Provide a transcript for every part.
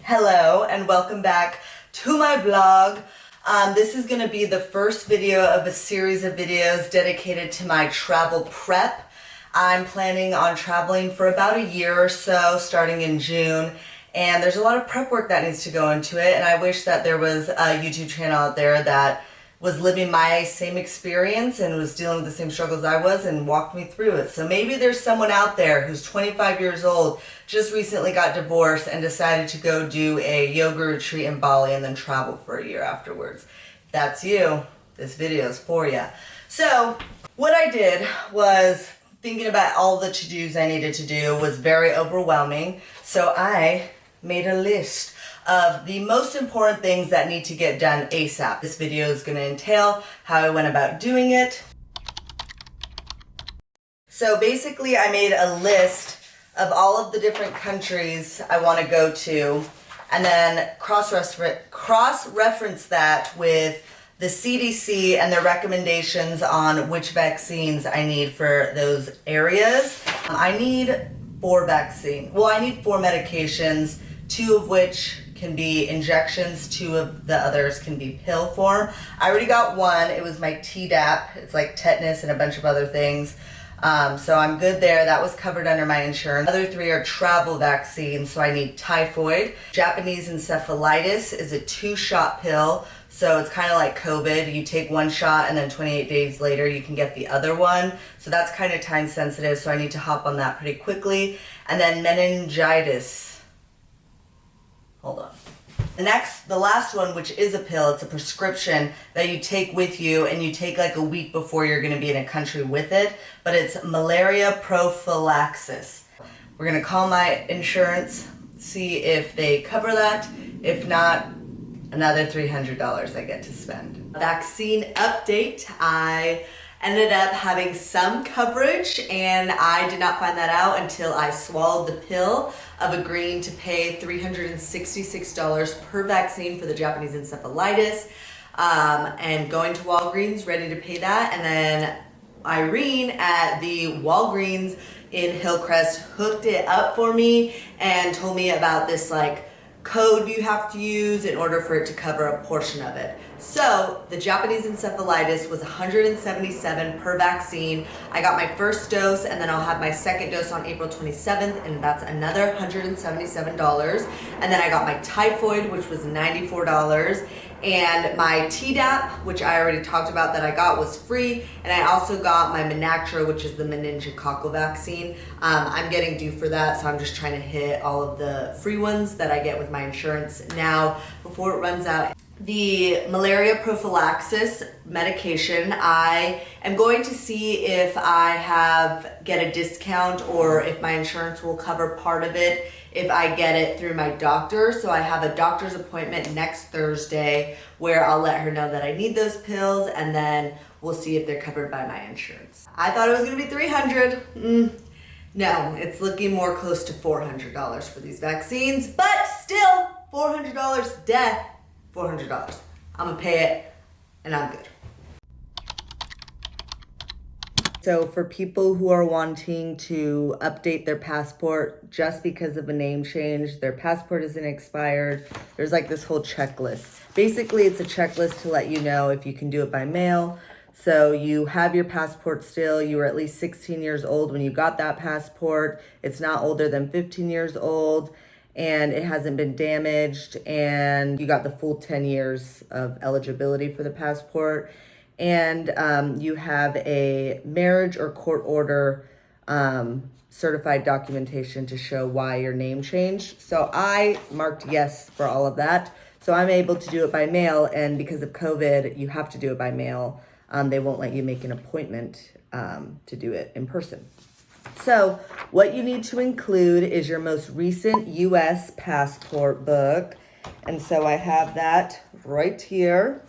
Hello and welcome back to my vlog. This is going to be the first video of a series of videos dedicated to my travel prep. I'm planning on traveling for about a year or so, starting in June, and there's a lot of prep work that needs to go into it, and I wish that there was a YouTube channel out there that was living my same experience and was dealing with the same struggles I was and walked me through it. So maybe there's someone out there who's 25 years old, just recently got divorced and decided to go do a yoga retreat in Bali and then travel for a year afterwards. If that's you, this video is for you. So what I did was, thinking about all the to-dos I needed to do was very overwhelming. So I made a list of the most important things that need to get done ASAP. This video is going to entail how I went about doing it. So basically I made a list of all of the different countries I want to go to, and then cross-reference that with the CDC and their recommendations on which vaccines I need for those areas. I need 4 medications, 2 of which can be injections, 2 of the others can be pill form. I already got 1, it was my Tdap, it's like tetanus and a bunch of other things. So I'm good there, that was covered under my insurance. The other 3 are travel vaccines, so I need typhoid. Japanese encephalitis is a 2-shot pill, so it's kind of like COVID. You take 1 shot and then 28 days later you can get the other one. So that's kind of time sensitive, so I need to hop on that pretty quickly. And then meningitis. Hold on. The last one, which is a pill, it's a prescription that you take with you and you take like a week before you're going to be in a country with it, but it's malaria prophylaxis. We're going to call my insurance, see if they cover that. If not, another $300 I get to spend. Vaccine update. I ended up having some coverage, and I did not find that out until I swallowed the pill of agreeing to pay $366 per vaccine for the Japanese encephalitis, and going to Walgreens ready to pay that. And then Irene at the Walgreens in Hillcrest hooked it up for me and told me about this like code you have to use in order for it to cover a portion of it. So the Japanese encephalitis was $177 per vaccine. I got my first dose, and then I'll have my second dose on April 27th, and that's another $177. And then I got my typhoid, which was $94. And my Tdap, which I already talked about that I got, was free. And I also got my Menactra, which is the meningococcal vaccine. I'm getting due for that, so I'm just trying to hit all of the free ones that I get with my insurance now before it runs out. The malaria prophylaxis medication, I am going to see if I get a discount or if my insurance will cover part of it if I get it through my doctor. So I have a doctor's appointment next Thursday where I'll let her know that I need those pills, and then we'll see if they're covered by my insurance. I thought it was gonna be $300. No, it's looking more close to $400 for these vaccines, but still $400 death. $400. I'm gonna pay it and I'm good. So for people who are wanting to update their passport just because of a name change, their passport isn't expired, there's like this whole checklist. Basically, it's a checklist to let you know if you can do it by mail. So you have your passport still, you were at least 16 years old when you got that passport, it's not older than 15 years old, and it hasn't been damaged, and you got the full 10 years of eligibility for the passport, and you have a marriage or court order certified documentation to show why your name changed. So I marked yes for all of that. So I'm able to do it by mail, and because of COVID, you have to do it by mail. They won't let you make an appointment to do it in person. So what you need to include is your most recent U.S. passport book. And so I have that right here.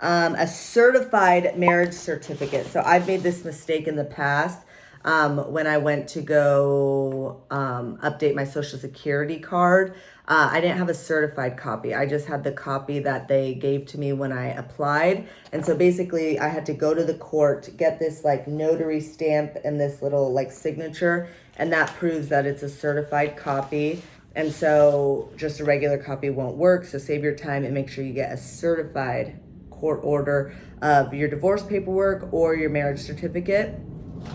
A certified marriage certificate. So I've made this mistake in the past when I went to go update my Social Security card. I didn't have a certified copy. I just had the copy that they gave to me when I applied. And so basically I had to go to the court, get this like notary stamp and this little like signature, and that proves that it's a certified copy. And so just a regular copy won't work. So save your time and make sure you get a certified court order of your divorce paperwork or your marriage certificate.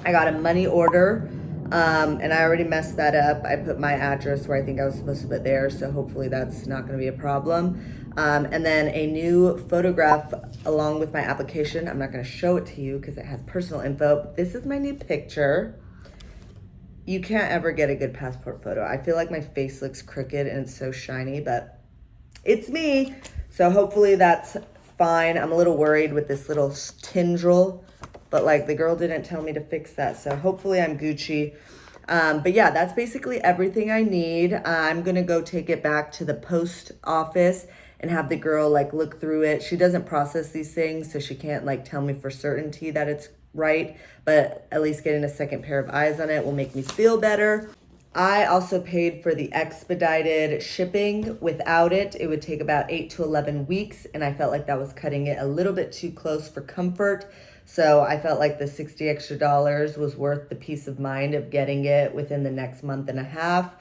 I got a money order, and I already messed that up. I put my address where I think I was supposed to put there, so hopefully that's not going to be a problem. And then a new photograph along with my application. I'm not going to show it to you because it has personal info, but this is my new picture. You can't ever get a good passport photo. I feel like my face looks crooked and it's so shiny, but it's me. So hopefully that's fine. I'm a little worried with this little tendril, but like the girl didn't tell me to fix that. So hopefully I'm Gucci. But yeah, that's basically everything I need. I'm gonna go take it back to the post office and have the girl like look through it. She doesn't process these things, so she can't like tell me for certainty that it's right, but at least getting a second pair of eyes on it will make me feel better. I also paid for the expedited shipping. Without it, it would take about 8 to 11 weeks, and I felt like that was cutting it a little bit too close for comfort. So I felt like the $60 extra was worth the peace of mind of getting it within the next month and a half.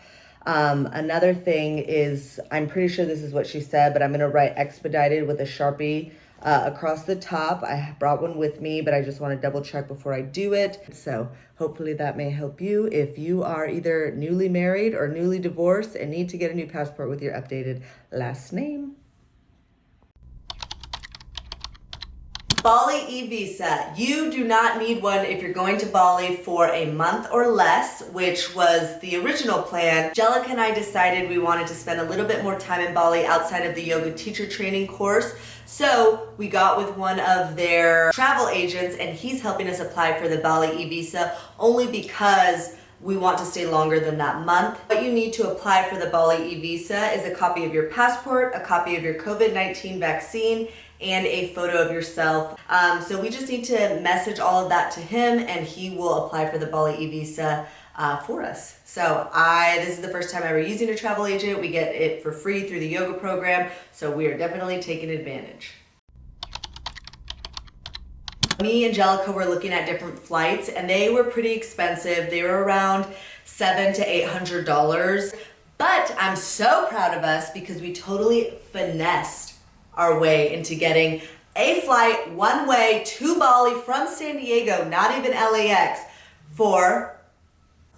Another thing is, I'm pretty sure this is what she said, but I'm gonna write expedited with a Sharpie across the top. I brought one with me, but I just want to double check before I do it. So hopefully that may help you if you are either newly married or newly divorced and need to get a new passport with your updated last name. Bali e-visa. You do not need one if you're going to Bali for a month or less, which was the original plan. Jelika and I decided we wanted to spend a little bit more time in Bali outside of the yoga teacher training course. So we got with one of their travel agents and he's helping us apply for the Bali e-visa only because we want to stay longer than that month. What you need to apply for the Bali e-visa is a copy of your passport, a copy of your COVID-19 vaccine, and a photo of yourself. So we just need to message all of that to him and he will apply for the Bali e-visa for us. So this is the first time ever using a travel agent. We get it for free through the yoga program, so we are definitely taking advantage. Me and Jelika were looking at different flights and they were pretty expensive. They were around $700 to $800. But I'm so proud of us because we totally finessed our way into getting a flight one way to Bali from San Diego, not even LAX, for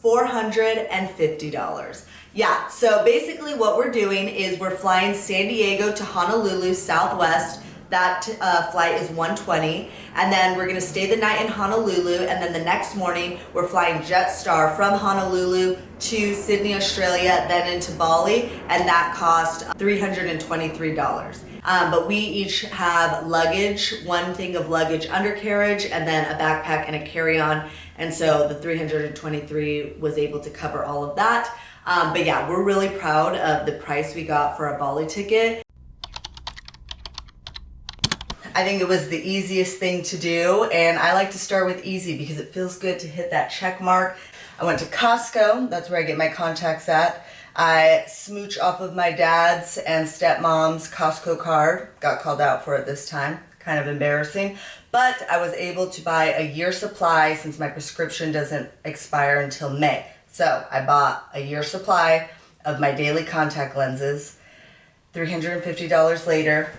$450. Yeah, so basically what we're doing is we're flying San Diego to Honolulu Southwest. That flight is $120, and then we're gonna stay the night in Honolulu, and then the next morning we're flying Jetstar from Honolulu to Sydney, Australia, then into Bali, and that cost $323. But we each have luggage, one thing of luggage undercarriage, and then a backpack and a carry-on, and so the $323 was able to cover all of that. But yeah, we're really proud of the price we got for a Bali ticket. I think it was the easiest thing to do, and I like to start with easy because it feels good to hit that check mark. I went to Costco, that's where I get my contacts at. I smooch off of my dad's and stepmom's Costco card. Got called out for it this time, kind of embarrassing. But I was able to buy a year supply since my prescription doesn't expire until May. So I bought a year supply of my daily contact lenses. $350 later,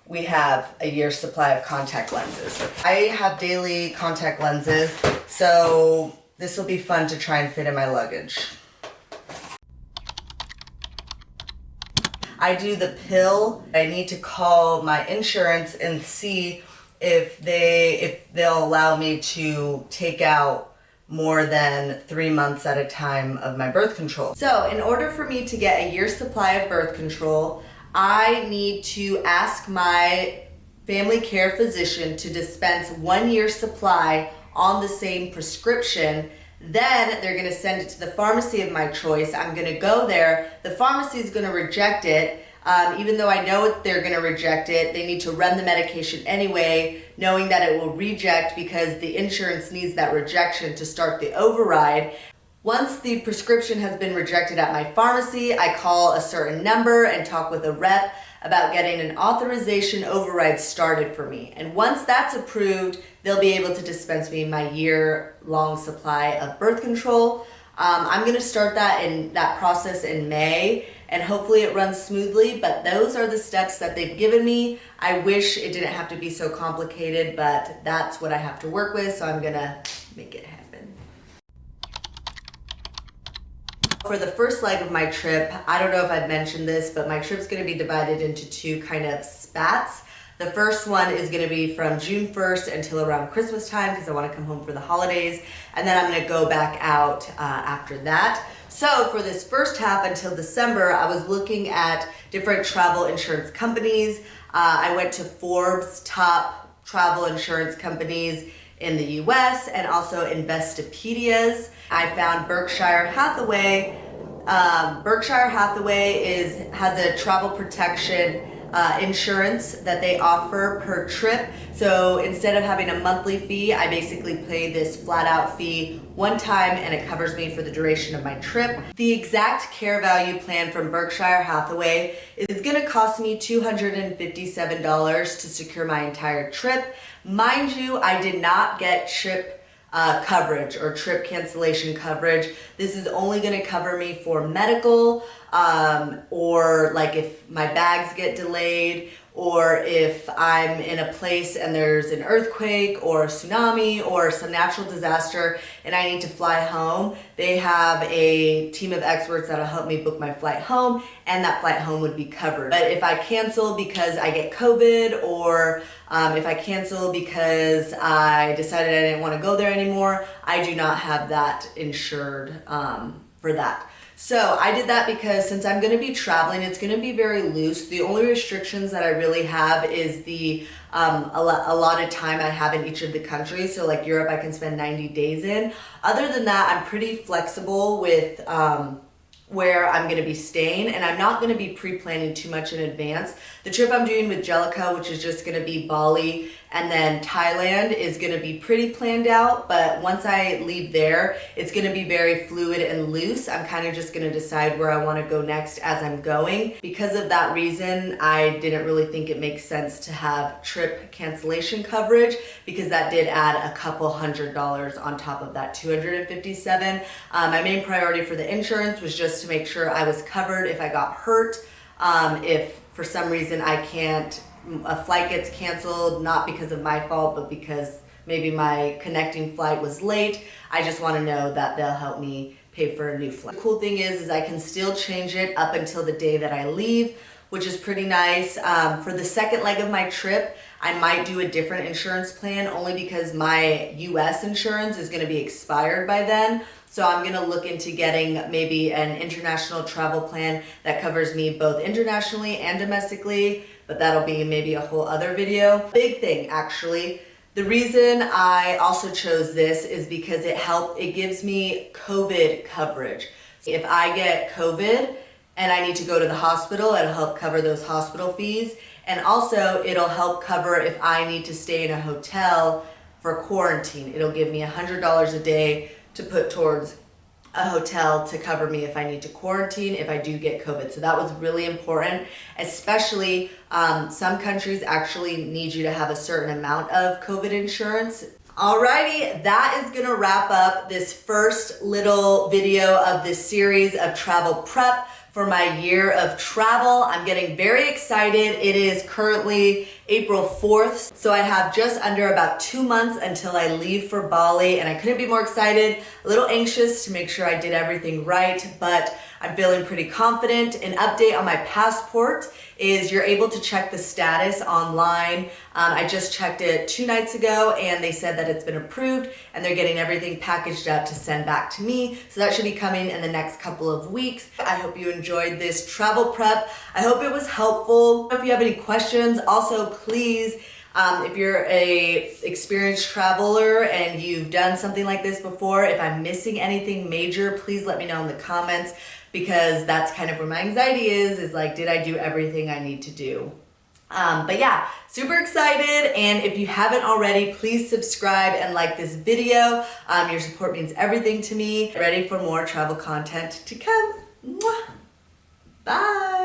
we have a year's supply of contact lenses. I have daily contact lenses, so this will be fun to try and fit in my luggage. I do the pill. I need to call my insurance and see if they'll allow me to take out more than 3 months at a time of my birth control. So in order for me to get a year's supply of birth control, I need to ask my family care physician to dispense 1 year's supply on the same prescription. Then they're gonna send it to the pharmacy of my choice. I'm gonna go there. The pharmacy is gonna reject it. Even though I know they're gonna reject it, they need to run the medication anyway, knowing that it will reject because the insurance needs that rejection to start the override. Once the prescription has been rejected at my pharmacy, I call a certain number and talk with a rep about getting an authorization override started for me. And once that's approved, they'll be able to dispense me my year-long supply of birth control. I'm gonna start that process in May, and hopefully it runs smoothly, but those are the steps that they've given me. I wish it didn't have to be so complicated, but that's what I have to work with, so I'm gonna make it happen. For the first leg of my trip, I don't know if I've mentioned this, but my trip's gonna be divided into two kind of spats. The first one is gonna be from June 1st until around Christmas time because I wanna come home for the holidays. And then I'm gonna go back out after that. So for this first half until December, I was looking at different travel insurance companies. I went to Forbes' top travel insurance companies in the US and also Investopedia's. I found Berkshire Hathaway. Berkshire Hathaway has a travel protection insurance that they offer per trip. So instead of having a monthly fee, I basically pay this flat out fee one time and it covers me for the duration of my trip. The exact care value plan from Berkshire Hathaway is gonna cost me $257 to secure my entire trip. Mind you, I did not get trip coverage or trip cancellation coverage. This is only going to cover me for medical, or like if my bags get delayed, or if I'm in a place and there's an earthquake or a tsunami or some natural disaster and I need to fly home. They have a team of experts that'll help me book my flight home, and that flight home would be covered. But if I cancel because I get COVID, or if I cancel because I decided I didn't want to go there anymore, I do not have that insured for that. So I did that because since I'm going to be traveling, it's going to be very loose. The only restrictions that I really have is the allotted time I have in each of the countries. So like Europe, I can spend 90 days in. Other than that, I'm pretty flexible with where I'm going to be staying, and I'm not going to be pre-planning too much in advance. The trip I'm doing with Jelika, which is just going to be Bali and then Thailand, is going to be pretty planned out, but once I leave there, it's going to be very fluid and loose. I'm kind of just going to decide where I want to go next as I'm going. Because of that reason, I didn't really think it makes sense to have trip cancellation coverage, because that did add a couple $100 on top of that $257. My main priority for the insurance was just to make sure I was covered if I got hurt. If for some reason a flight gets canceled, not because of my fault, but because maybe my connecting flight was late, I just want to know that they'll help me pay for a new flight. The cool thing is I can still change it up until the day that I leave, which is pretty nice. For the second leg of my trip, I might do a different insurance plan only because my US insurance is going to be expired by then. So I'm going to look into getting maybe an international travel plan that covers me both internationally and domestically, but that'll be maybe a whole other video. Big thing, actually. The reason I also chose this is because it gives me COVID coverage. If I get COVID and I need to go to the hospital, it'll help cover those hospital fees. And also it'll help cover if I need to stay in a hotel for quarantine. It'll give me $100 a day to put towards a hotel to cover me if I need to quarantine if I do get COVID. So that was really important, especially some countries actually need you to have a certain amount of COVID insurance. Alrighty, that is gonna wrap up this first little video of this series of travel prep for my year of travel. I'm getting very excited. It is currently April 4th, so I have just under about 2 months until I leave for Bali, and I couldn't be more excited. A little anxious to make sure I did everything right, but I'm feeling pretty confident. An update on my passport is you're able to check the status online. I just checked it 2 nights ago and they said that it's been approved and they're getting everything packaged up to send back to me. So that should be coming in the next couple of weeks. I hope you enjoyed this travel prep. I hope it was helpful. If you have any questions, also please, if you're a experienced traveler and you've done something like this before, if I'm missing anything major, please let me know in the comments, because that's kind of where my anxiety is like, did I do everything I need to do? But yeah, super excited. And if you haven't already, please subscribe and like this video. Your support means everything to me. Ready for more travel content to come. Mwah. Bye.